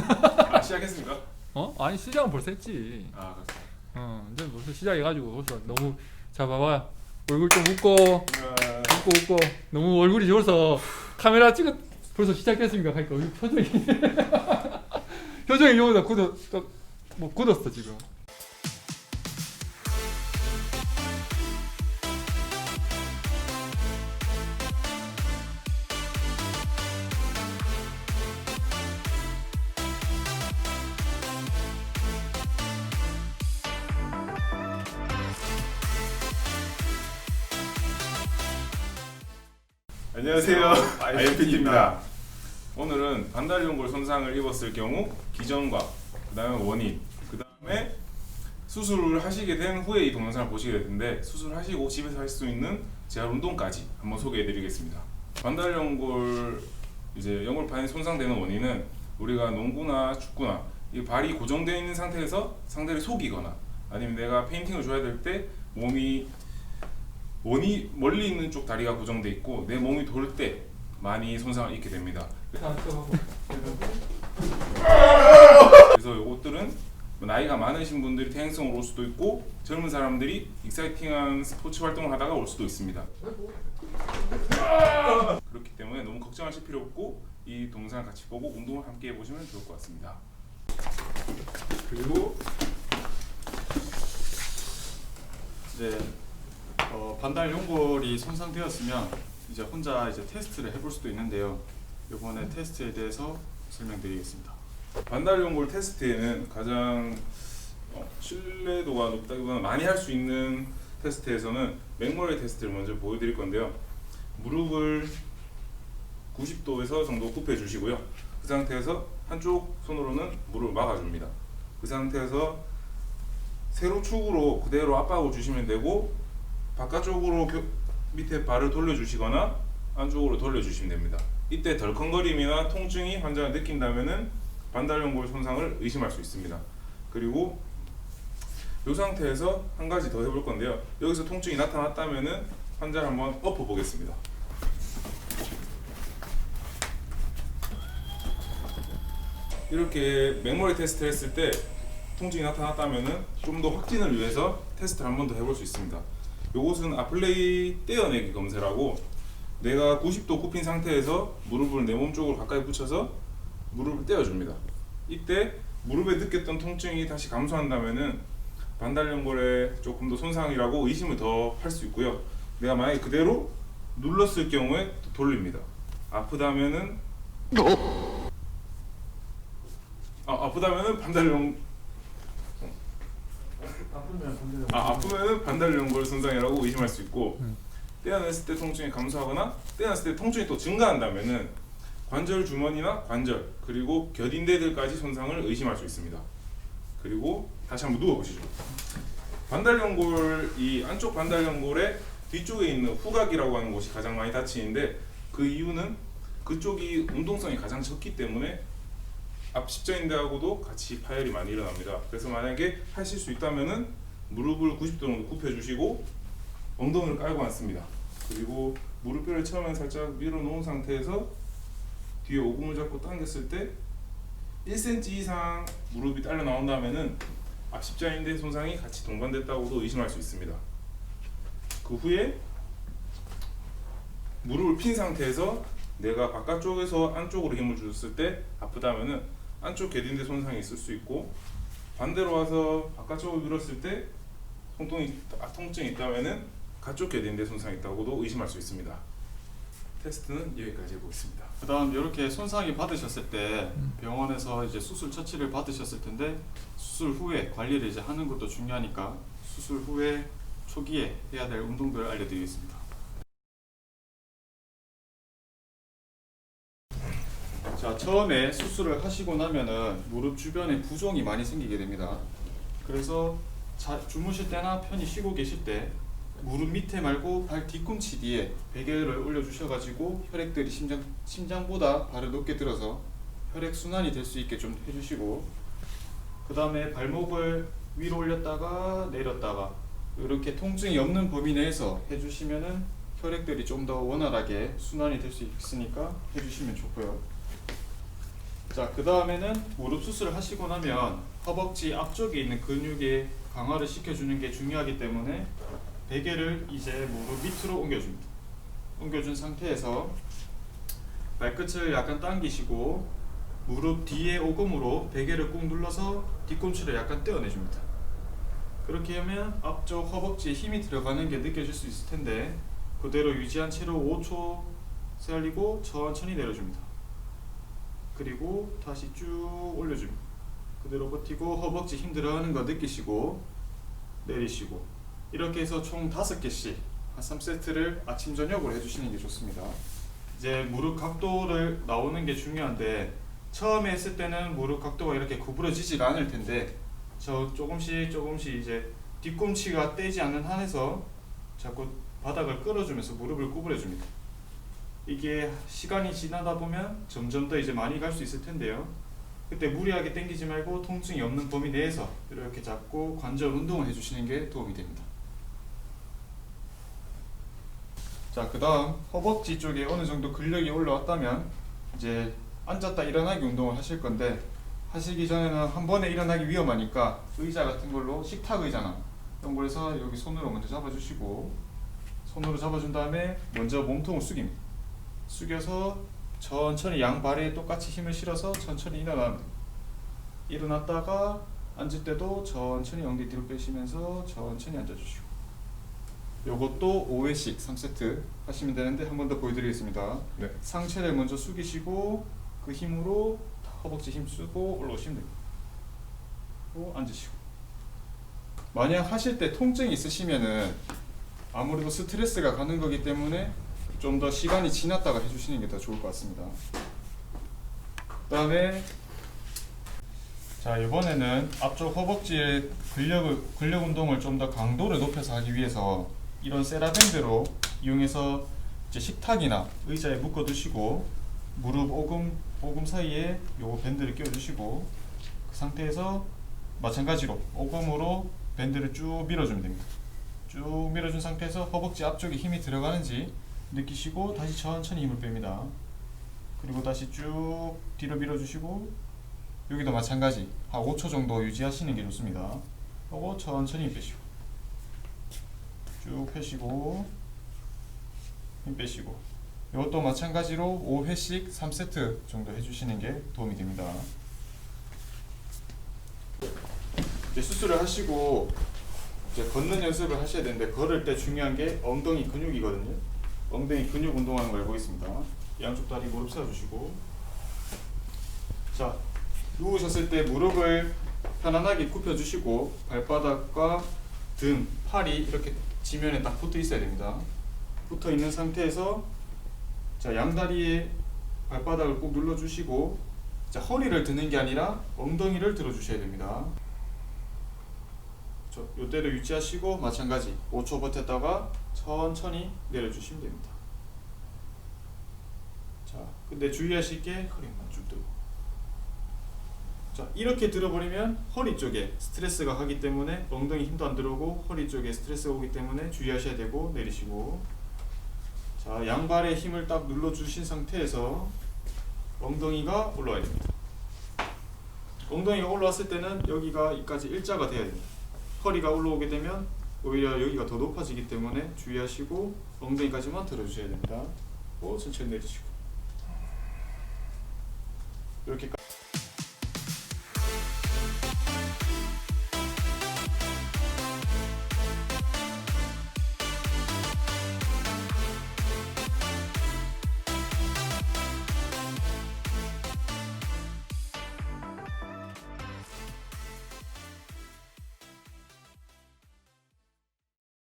아, 시작했습니까? 아니 시작은 벌써 했지. 아, 그렇죠. 이제 벌써 시작해가지고 벌써 너무 자 봐봐 얼굴 좀 웃고 웃고 너무 얼굴이 좋아서 카메라 찍어 벌써 시작했습니까? 하니까 얼굴 표정이 표정이 이거보다 뭐 굳었어 지금. 안녕하세요. IFPT입니다. 오늘은 반달연골 손상을 입었을 경우 기전과 그 다음에 원인, 그 다음에 수술을 하시게 된 후에 이 동영상을 보시게 될 텐데 수술하시고 집에서 할 수 있는 재활 운동까지 한번 소개해 드리겠습니다. 반달연골 이제 연골판이 손상되는 원인은 우리가 농구나 축구나 이 발이 고정되어 있는 상태에서 상대를 속이거나 아니면 내가 페인팅을 줘야 될 때 원이 멀리 있는 쪽 다리가 고정돼 있고 내 몸이 돌 때 많이 손상을 입게 됩니다. 그래서 이것들은 나이가 많으신 분들이 퇴행성으로 올 수도 있고 젊은 사람들이 익사이팅한 스포츠 활동을 하다가 올 수도 있습니다. 그렇기 때문에 너무 걱정하실 필요 없고 이 동영상을 같이 보고 운동을 함께 해보시면 좋을 것 같습니다. 그리고 이제 반달 연골이 손상되었으면 이제 혼자 테스트를 해볼 수도 있는데요. 이번에 테스트에 대해서 설명드리겠습니다. 반달연골 테스트에는 가장 신뢰도가 높다기보다 많이 할 수 있는 테스트에서는 맥모레이 테스트를 먼저 보여드릴 건데요. 무릎을 90도에서 정도 굽혀 주시고요. 그 상태에서 한쪽 손으로는 무릎을 막아줍니다. 그 상태에서 세로축으로 그대로 압박을 주시면 되고 바깥쪽으로 밑에 발을 돌려주시거나 안쪽으로 돌려주시면 됩니다. 이때 덜컹거림이나 통증이 환자가 느낀다면 반달연골 손상을 의심할 수 있습니다. 그리고 이 상태에서 한 가지 더 해볼 건데요. 여기서 통증이 나타났다면 환자를 한번 엎어 보겠습니다. 이렇게 맥모레이 테스트를 했을 때 통증이 나타났다면 좀 더 확진을 위해서 테스트를 한 번 더 해볼 수 있습니다. 요것은 아플레이 떼어내기 검사라고 내가 90도 굽힌 상태에서 무릎을 내 몸 쪽으로 가까이 붙여서 무릎을 떼어줍니다. 이때 무릎에 느꼈던 통증이 다시 감소한다면은 반달연골에 조금 더 손상이라고 의심을 더 할 수 있고요. 내가 만약에 그대로 눌렀을 경우에 또 돌립니다. 아프다면은 아프면은 반달연골 손상이라고 의심할 수 있고 떼어냈을 때 통증이 감소하거나 떼어냈을 때 통증이 또 증가한다면은 관절 주머니나 관절 그리고 겨딘대들까지 손상을 의심할 수 있습니다. 그리고 다시 한번 누워보시죠. 반달연골 이 안쪽 반달연골의 뒤쪽에 있는 후각이라고 하는 곳이 가장 많이 다치는데 그 이유는 그쪽이 운동성이 가장 적기 때문에 앞 십자인대하고도 같이 파열이 많이 일어납니다. 그래서 만약에 하실 수 있다면은 무릎을 90도 정도 굽혀주시고 엉덩이를 깔고 앉습니다. 그리고 무릎뼈를 처음에 살짝 밀어놓은 상태에서 뒤에 오금을 잡고 당겼을 때 1cm 이상 무릎이 딸려 나온다면은 앞 십자인대 손상이 같이 동반됐다고도 의심할 수 있습니다. 그 후에 무릎을 핀 상태에서 내가 바깥쪽에서 안쪽으로 힘을 줬을 때 아프다면은 안쪽 겨딘대 손상이 있을 수 있고 반대로 와서 바깥쪽으로 밀었을 때 통증이 있다면은 가쪽 겨딘대 손상이 있다고도 의심할 수 있습니다. 테스트는 여기까지 해보겠습니다. 그다음 이렇게 손상이 받으셨을 때 병원에서 이제 수술 처치를 받으셨을 텐데 수술 후에 관리를 이제 하는 것도 중요하니까 수술 후에 초기에 해야 될 운동들을 알려드리겠습니다. 자, 처음에 수술을 하시고 나면은 무릎 주변에 부종이 많이 생기게 됩니다. 그래서 주무실 때나 편히 쉬고 계실 때 무릎 밑에 말고 발 뒤꿈치 뒤에 베개를 올려주셔가지고 혈액들이 심장보다 발을 높게 들어서 혈액 순환이 될 수 있게 좀 해주시고, 그 다음에 발목을 위로 올렸다가 내렸다가 이렇게 통증이 없는 범위 내에서 해주시면은 혈액들이 좀 더 원활하게 순환이 될 수 있으니까 해주시면 좋고요. 자, 그 다음에는 무릎 수술을 하시고 나면 허벅지 앞쪽에 있는 근육의 강화를 시켜주는 게 중요하기 때문에 베개를 이제 무릎 밑으로 옮겨줍니다. 옮겨준 상태에서 발끝을 약간 당기시고 무릎 뒤에 오금으로 베개를 꾹 눌러서 뒤꿈치를 약간 떼어내줍니다. 그렇게 하면 앞쪽 허벅지에 힘이 들어가는 게 느껴질 수 있을 텐데 그대로 유지한 채로 5초 살리고 천천히 내려줍니다. 그리고 다시 쭉 올려줍니다. 그대로 버티고 허벅지 힘 들어가는 거 느끼시고 내리시고 이렇게 해서 총 5개씩 한 3세트를 아침 저녁으로 해주시는 게 좋습니다. 이제 무릎 각도를 나오는 게 중요한데 처음에 했을 때는 무릎 각도가 이렇게 구부러지지가 않을 텐데 저 조금씩 이제 뒤꿈치가 떼지 않는 한에서 자꾸 바닥을 끌어주면서 무릎을 구부려줍니다. 이게 시간이 지나다 보면 점점 더 이제 많이 갈 수 있을 텐데요. 그때 무리하게 당기지 말고 통증이 없는 범위 내에서 이렇게 잡고 관절 운동을 해주시는 게 도움이 됩니다. 자, 그 다음 허벅지 쪽에 어느 정도 근력이 올라왔다면 이제 앉았다 일어나기 운동을 하실 건데 하시기 전에는 한 번에 일어나기 위험하니까 의자 같은 걸로 식탁 의자나 이런 걸 해서 여기 손으로 먼저 잡아주시고 손으로 잡아준 다음에 먼저 몸통을 숙입니다. 숙여서 천천히 양발에 똑같이 힘을 실어서 천천히 일어납니다. 일어났다가 앉을 때도 천천히 엉덩이 뒤로 빼시면서 천천히 앉아주시고 요것도 5회씩 3세트 하시면 되는데 한 번 더 보여드리겠습니다. 네. 상체를 먼저 숙이시고 그 힘으로 허벅지 힘 쓰고 올라오시면 됩니다. 앉으시고 만약 하실 때 통증이 있으시면은 아무래도 스트레스가 가는 거기 때문에 좀 더 시간이 지났다가 해주시는 게 더 좋을 것 같습니다. 그 다음에 자, 이번에는 앞쪽 허벅지의 근력 운동을 좀 더 강도를 높여서 하기 위해서 이런 세라밴드로 이용해서 이제 식탁이나 의자에 묶어 두시고 무릎 오금 사이에 요 밴드를 끼워 주시고 그 상태에서 마찬가지로 오금으로 밴드를 쭉 밀어주면 됩니다. 쭉 밀어준 상태에서 허벅지 앞쪽에 힘이 들어가는지 느끼시고 다시 천천히 힘을 뺍니다. 그리고 다시 쭉 뒤로 밀어주시고 여기도 마찬가지 한 5초 정도 유지하시는 게 좋습니다. 요거 천천히 힘 빼시고 쭉 펴시고 힘 빼시고 이것도 마찬가지로 5회씩 3세트 정도 해주시는 게 도움이 됩니다. 이제 수술을 하시고 이제 걷는 연습을 하셔야 되는데 걸을 때 중요한 게 엉덩이 근육이거든요. 엉덩이 근육 운동하는 걸 보겠습니다. 양쪽 다리 무릎 세워주시고 자, 누우셨을 때 무릎을 편안하게 굽혀주시고 발바닥과 등, 팔이 이렇게 지면에 딱 붙어 있어야 됩니다. 붙어 있는 상태에서 자, 양다리에 발바닥을 꼭 눌러주시고 자, 허리를 드는 게 아니라 엉덩이를 들어주셔야 됩니다. 이대로 유지하시고 마찬가지 5초 버텼다가 천천히 내려주시면 됩니다. 자, 근데 주의하실 게 허리만 쭉 들고 자, 이렇게 들어버리면 허리 쪽에 스트레스가 가기 때문에 엉덩이 힘도 안 들어오고 허리 쪽에 스트레스가 오기 때문에 주의하셔야 되고 내리시고 자, 양발에 힘을 딱 눌러주신 상태에서 엉덩이가 올라와야 됩니다. 엉덩이가 올라왔을 때는 여기가 이까지 일자가 돼야 됩니다. 허리가 올라오게 되면 오히려 여기가 더 높아지기 때문에 주의하시고 엉덩이까지만 들어주셔야 됩니다. 천천히 내리시고 이렇게